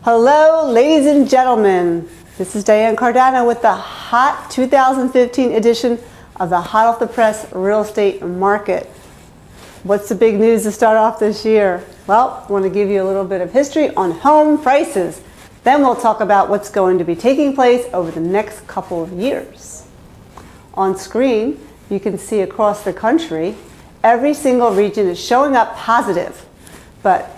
Hello, ladies and gentlemen. This is Diane Cardano with the hot 2015 edition of the Hot Off the Press Real Estate Market. What's the big news to start off this year? Well, I want to give you a little bit of history on home prices. Then we'll talk about what's going to be taking place over the next couple of years. On screen, you can see across the country, every single region is showing up positive. But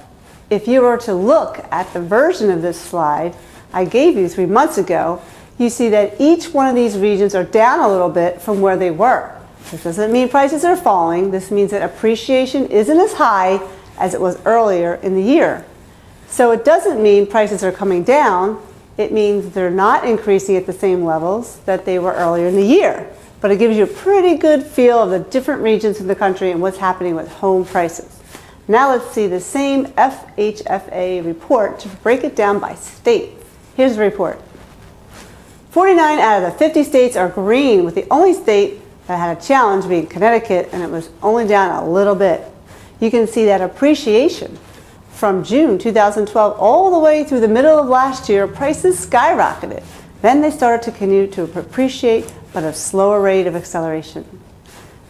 if you were to look at the version of this slide I gave you 3 months ago, you see that each one of these regions are down a little bit from where they were. This doesn't mean prices are falling. This means that appreciation isn't as high as it was earlier in the year. So it doesn't mean prices are coming down. It means they're not increasing at the same levels that they were earlier in the year. But it gives you a pretty good feel of the different regions in the country and what's happening with home prices. Now let's see the same FHFA report to break it down by state. Here's the report. 49 out of the 50 states are green, with the only state that had a challenge being Connecticut, and it was only down a little bit. You can see that appreciation from June 2012 all the way through the middle of last year, prices skyrocketed. Then they started to continue to appreciate, but at a slower rate of acceleration.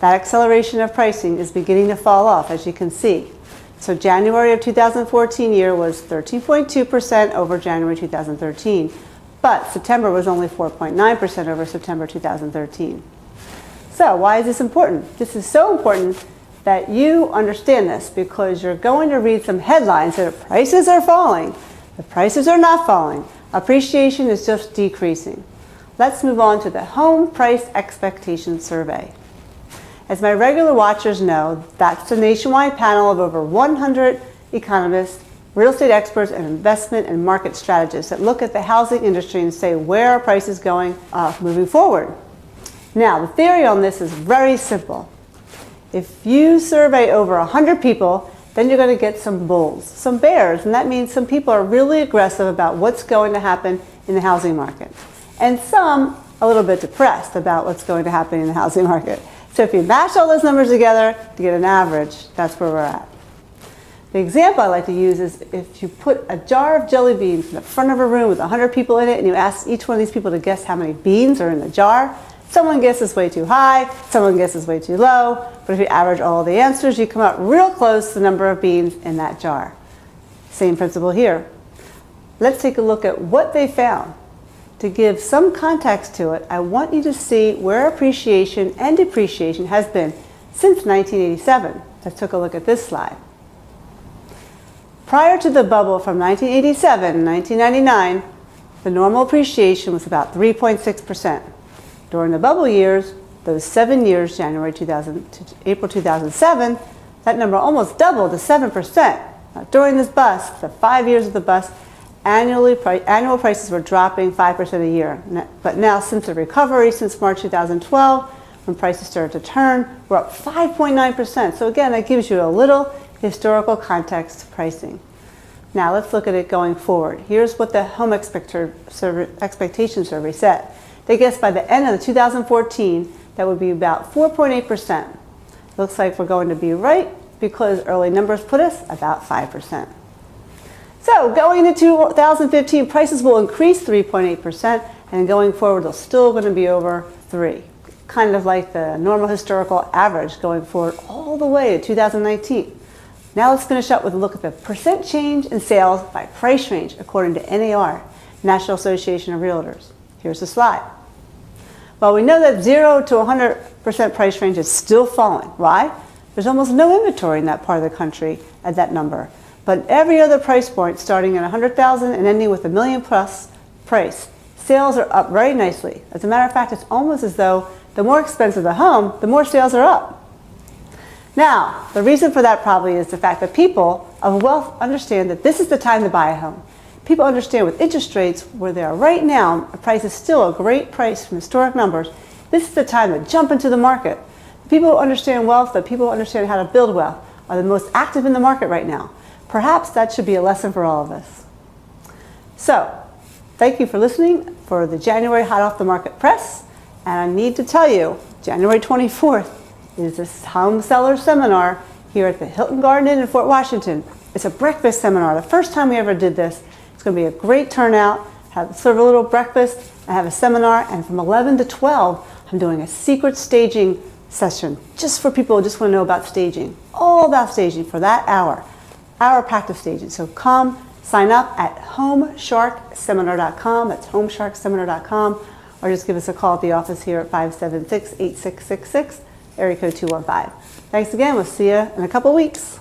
That acceleration of pricing is beginning to fall off, as you can see. So January of 2014 year was 13.2% over January 2013, but September was only 4.9% over September 2013. So why is this important? This is so important that you understand this, because you're going to read some headlines that prices are falling. The prices are not falling. Appreciation is just decreasing. Let's move on to the Home Price Expectation Survey. As my regular watchers know, that's a nationwide panel of over 100 economists, real estate experts, and investment and market strategists that look at the housing industry and say, where are prices going moving forward? Now, the theory on this is very simple. If you survey over 100 people, then you're going to get some bulls, some bears, and that means some people are really aggressive about what's going to happen in the housing market, and some a little bit depressed about what's going to happen in the housing market. So if you match all those numbers together to get an average, that's where we're at. The example I like to use is if you put a jar of jelly beans in the front of a room with 100 people in it, and you ask each one of these people to guess how many beans are in the jar. Someone guesses way too high, someone guesses way too low, but if you average all the answers, you come out real close to the number of beans in that jar. Same principle here. Let's take a look at what they found. To give some context to it, I want you to see where appreciation and depreciation has been since 1987. Let's take a look at this slide. Prior to the bubble from 1987 and 1999, the normal appreciation was about 3.6%. During the bubble years, those 7 years, January 2000 to April 2007, that number almost doubled to 7%. Now, during this bust, the 5 years of the bust, annual prices were dropping 5% a year. But now, since the recovery, since March 2012, when prices started to turn, we're up 5.9%. So again, that gives you a little historical context to pricing. Now let's look at it going forward. Here's what the Home Expectation Survey said. They guessed by the end of 2014, that would be about 4.8%. Looks like we're going to be right, because early numbers put us about 5%. So going into 2015, prices will increase 3.8%, and going forward, they're still going to be over 3. Kind of like the normal historical average going forward all the way to 2019. Now let's finish up with a look at the percent change in sales by price range according to NAR, National Association of Realtors. Here's the slide. Well, we know that 0 to 100% price range is still falling. Why? There's almost no inventory in that part of the country at that number. But every other price point, starting at $100,000 and ending with $1 million plus price, sales are up very nicely. As a matter of fact, it's almost as though the more expensive the home, the more sales are up. Now, the reason for that probably is the fact that people of wealth understand that this is the time to buy a home. People understand with interest rates where they are right now, a price is still a great price from historic numbers. This is the time to jump into the market. People who understand wealth, the people who understand how to build wealth, are the most active in the market right now. Perhaps that should be a lesson for all of us. So, thank you for listening for the January Hot Off the Market Press. And I need to tell you, January 24th is this home seller seminar here at the Hilton Garden Inn in Fort Washington. It's a breakfast seminar, the first time we ever did this. It's going to be a great turnout. Serve a little breakfast. I have a seminar, and from 11 to 12, I'm doing a secret staging session just for people who just want to know about staging. All about staging for that hour practice staging. So come sign up at homesharkseminar.com. That's homesharkseminar.com, or just give us a call at the office here at 576-8666, area code 215. Thanks again. We'll see you in a couple weeks.